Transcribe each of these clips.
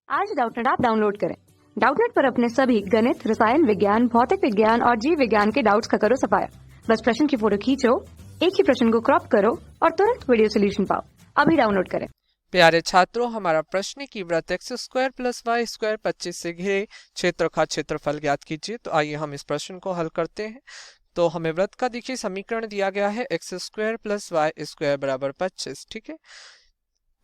आज Doubtnut app download करें। Doubtnut पर अपने सभी गणित, रसायन विज्ञान, भौतिक विज्ञान और जीव विज्ञान के डाउट्स का करो सफाया। बस प्रश्न की फोटो खींचो, एक ही प्रश्न को क्रॉप करो और तुरंत वीडियो सोल्यूशन पाओ। अभी डाउनलोड करें। प्यारे छात्रों, हमारा प्रश्न है कि वृत्त x square plus y square 25 से घिरे क्षेत्र का क्षेत्रफल ज्ञात कीजिए। तो आइए हम इस प्रश्न को हल करते हैं। तो हमें वृत्त का देखिए समीकरण दिया गया है x square plus y square बराबर 25। ठीक है,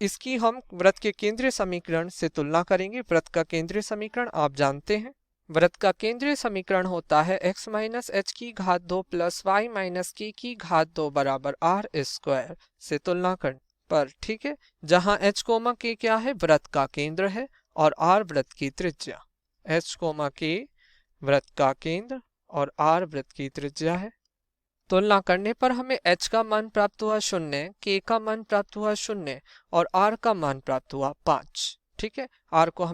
इसकी हम वृत्त के केंद्रीय समीकरण से तुलना करेंगे। वृत्त का केंद्रीय समीकरण आप जानते हैं। वृत्त का केंद्रीय समीकरण होता है x माइनस एच की घात 2 प्लस वाई माइनस के की घात 2 बराबर आर स्क्वायर से तुलना कर पर। ठीक है, जहां h कोमा के क्या है, वृत्त का केंद्र है और r वृत्त की त्रिज्या। h कोमा के वृत्त का केंद्र और r वृत्त की त्रिज्या है। तुलना करने पर हमें h का मान प्राप्त हुआ 0, k का मान प्राप्त हुआ 0 और r का मान प्राप्त हुआ 5। ठीक है, r का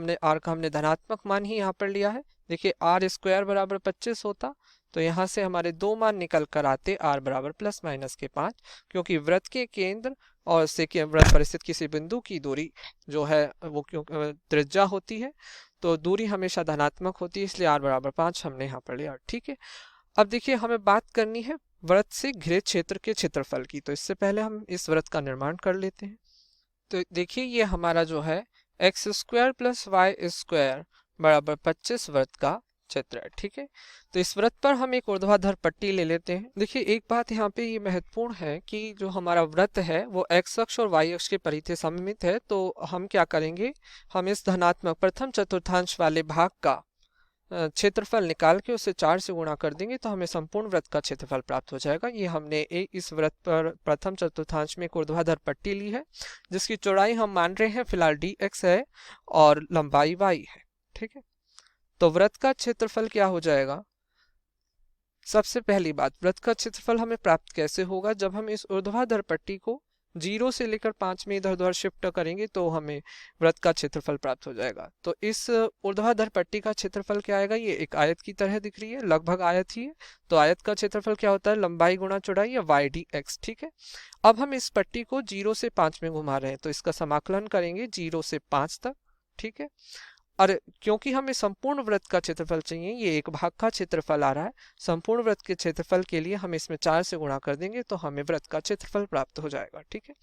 हमने धनात्मक मान ही यहाँ पर लिया है। देखिए r स्क्वायर बराबर 25 होता, तो यहाँ से हमारे दो मान निकल कर आते r बराबर प्लस माइनस के 5, क्योंकि वृत्त के केंद्र और से वृत्त पर स्थित किसी बिंदु की दूरी जो है वो त्रिज्या होती है, तो दूरी हमेशा धनात्मक होती है, इसलिए r बराबर 5 हमने यहाँ पर लिया। ठीक है, अब देखिए हमें बात करनी है वृत्त से घिरे क्षेत्र के क्षेत्रफल की। तो इससे पहले हम इस वृत्त का निर्माण कर लेते हैं। तो देखिए ये हमारा जो है x square plus y square बराबर 25 वृत्त का क्षेत्र है। ठीक है, तो इस वृत्त पर हम एक ऊर्ध्वाधर पट्टी ले लेते हैं। देखिए एक बात यहाँ पे ये महत्वपूर्ण है कि जो हमारा वृत्त है वो एक्स अक्ष और वाई अक्ष के परिधि सममित है। तो हम क्या करेंगे, हम इस धनात्मक प्रथम चतुर्थांश वाले भाग का क्षेत्रफल निकाल के उसे 4 से गुणा कर देंगे, तो हमें संपूर्ण वृत्त का क्षेत्रफल प्राप्त हो जाएगा। ये हमने इस वृत्त पर प्रथम चतुर्थांश में एक ऊर्ध्वाधर पट्टी ली है, जिसकी चौड़ाई हम मान रहे हैं फिलहाल dx है और लंबाई y है। ठीक है, तो वृत्त का क्षेत्रफल क्या हो जाएगा। सबसे पहली बात, वृत्त का क्षेत्रफल हमें प्राप्त कैसे होगा, जब हम इस ऊर्ध्वाधर पट्टी को 0 से लेकर 5 में इधर उधर शिफ्ट करेंगे तो हमें वृत्त का क्षेत्रफल प्राप्त हो जाएगा। तो इस ऊर्ध्वाधर पट्टी का क्षेत्रफल क्या आएगा, ये एक आयत की तरह दिख रही है, लगभग आयत ही है। तो आयत का क्षेत्रफल क्या होता है, लंबाई गुणा चौड़ाई या y dx। ठीक है, अब हम इस पट्टी को 0 से 5 में घुमा रहे हैं, तो इसका समाकलन करेंगे 0 से 5 तक। ठीक है, और क्योंकि हमें संपूर्ण वृत्त का क्षेत्रफल चाहिए, ये एक भाग का क्षेत्रफल आ रहा है, संपूर्ण वृत्त के क्षेत्रफल के लिए हम इसमें 4 से गुणा कर देंगे तो हमें वृत्त का क्षेत्रफल प्राप्त हो जाएगा। ठीक है,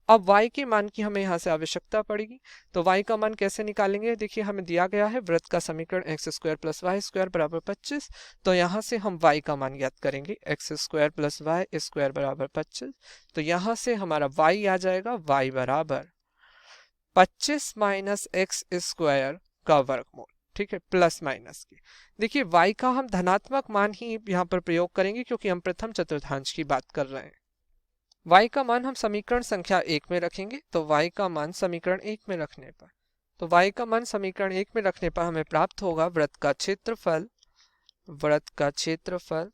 अब y के मान की हमें यहाँ से आवश्यकता पड़ेगी। तो y का मान कैसे निकालेंगे, देखिए हमें दिया गया है वृत्त का समीकरण x square plus y square बराबर 25। तो यहाँ से हम y का मान ज्ञात करेंगे, x square plus y square बराबर 25। तो यहाँ से हमारा y आ जाएगा y बराबर 25 माइनस एक्स स्क्वायर का वर्गमूल। ठीक है, प्लस माइनस की। देखिए y का हम धनात्मक मान ही यहाँ पर प्रयोग करेंगे, क्योंकि हम प्रथम चतुर्थांश की बात कर रहे हैं। y का मान हम समीकरण संख्या 1 में रखेंगे। तो y का मान समीकरण 1 में रखने पर, तो y का मान समीकरण 1 में रखने पर हमें प्राप्त होगा वृत्त का क्षेत्रफल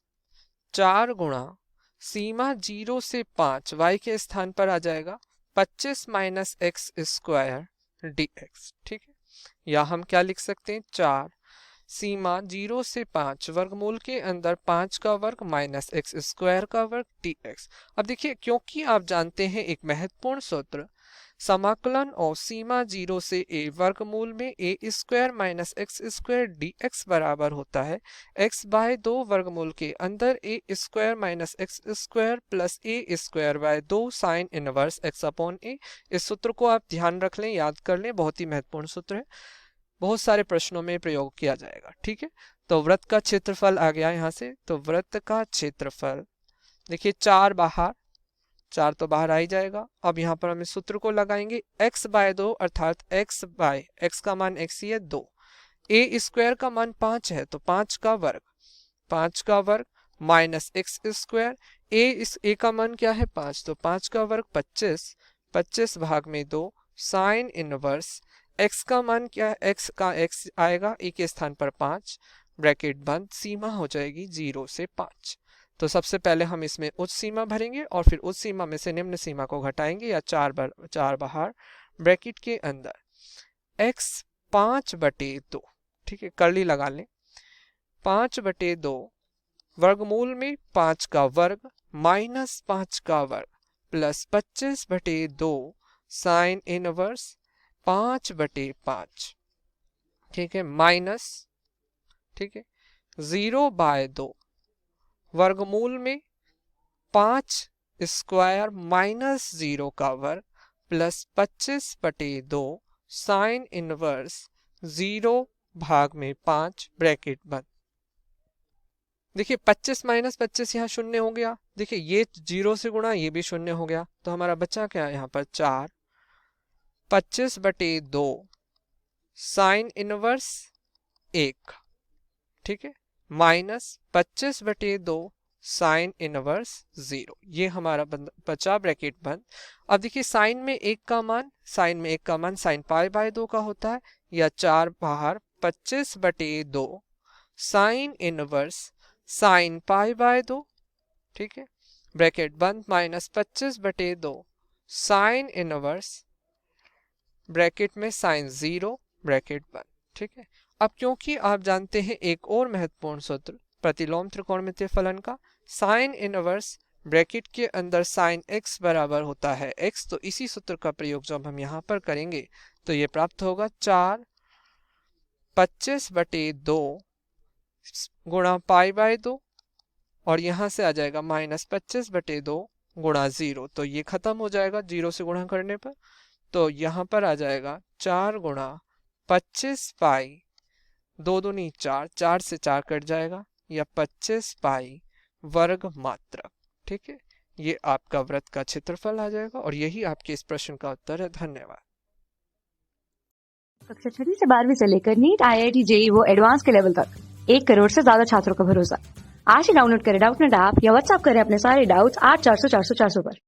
4 गुणा सीमा 0 से 5 y के स्थान पर आ जाएगा 25 माइनस एक्स स्क्वायर dx। ठीक है, या हम क्या लिख सकते हैं, 4 सीमा 0 से 5 वर्गमूल के अंदर 5 का वर्ग माइनस एक्स स्क्वायर का वर्ग dx। अब देखिए क्योंकि आप जानते हैं एक महत्वपूर्ण सूत्र, समाकलन और सीमा 0 से a वर्गमूल में a square minus x square dx बराबर होता है x बाय 2 वर्गमूल के अंदर a square minus x square plus a square by 2 sine inverse x upon a। इस सूत्र को आप ध्यान रख लें, याद कर लें, बहुत ही महत्वपूर्ण सूत्र है, बहुत सारे प्रश्नों में प्रयोग किया जाएगा। ठीक है, तो वृत्त का क्षेत्रफल आ गया यहाँ से। तो वृत्त का क्षेत्रफल देखिए 4 तो बाहर आ ही जाएगा। अब यहाँ पर हम इस सूत्र को लगाएंगे, x बाय 2 अर्थात x का मान x ही है 2, a स्क्वायर का मान 5 है तो 5 का वर्ग माइनस एक्स स्क्वायर, a का मान क्या है 5, तो 5 का वर्ग 25 भाग में 2 साइन इनवर्स x का मान क्या है, x आएगा a के स्थान पर 5, ब्रैकेट बंद, सीमा हो जाएगी 0 से 5। तो सबसे पहले हम इसमें उच्च सीमा भरेंगे और फिर उच्च सीमा में से निम्न सीमा को घटाएंगे, या 4 बाहर, ब्रैकेट के अंदर x 5/2। ठीक है, कर्ली लगा लें, 5/2 वर्गमूल में 5 का वर्ग माइनस 5 का वर्ग प्लस 25/2 साइन इनवर्स 5/5 ठीक है, माइनस, ठीक है, 0/2 वर्गमूल में 5 स्क्वायर माइनस 0 का वर्ग प्लस 25/2 साइन इनवर्स 0 भाग में 5 ब्रैकेट बंद। देखिए 25 माइनस 25 यहाँ शून्य हो गया, देखिए ये 0 से गुणा, ये भी शून्य हो गया, तो हमारा बचा क्या यहाँ पर 4, 25/2 साइन इनवर्स 1, ठीक है, माइनस 25/2 साइन इनवर्स 0, ये हमारा बचा ब्रैकेट बंद। अब देखिए साइन में 1 का मान, साइन π/2 का होता है, या 4 बाहर 25/2 साइन इनवर्स साइन π/2, ठीक है, ब्रैकेट बंद, माइनस 25/2 साइन इनवर्स ब्रैकेट में साइन 0 ब्रैकेट बंद, ठीक है। अब क्योंकि आप जानते हैं एक और महत्वपूर्ण सूत्र प्रतिलोम त्रिकोणमितीय फलन का, साइन इनवर्स ब्रैकेट के अंदर साइन x बराबर होता है x, तो इसी सूत्र का प्रयोग जब हम यहाँ पर करेंगे तो ये प्राप्त होगा 4 25/2 गुणा π/2, और यहाँ से आ जाएगा माइनस 25/2 गुणा 0, तो ये खत्म हो जाएगा 0 से गुणा करने पर, तो यहाँ पर आ जाएगा 4 गुणा 25 पाई 2 दूनी 4, 4 से 4 कट जाएगा, या 25 पाई वर्ग मात्रक, ठीक है। ये आपका वृत्त का क्षेत्रफल आ जाएगा और यही आपके इस प्रश्न का उत्तर है। धन्यवाद। कक्षा 6वीं से 12वीं से लेकर नीट, IIT, JEE वो एडवांस के लेवल तक 1 करोड़ से ज्यादा छात्रों का भरोसा। आज ही डाउनलोड करें डाउटनेट ऐप या व्हाट्सएप करें अपने सारे डाउट्स 8400 400 400 पर।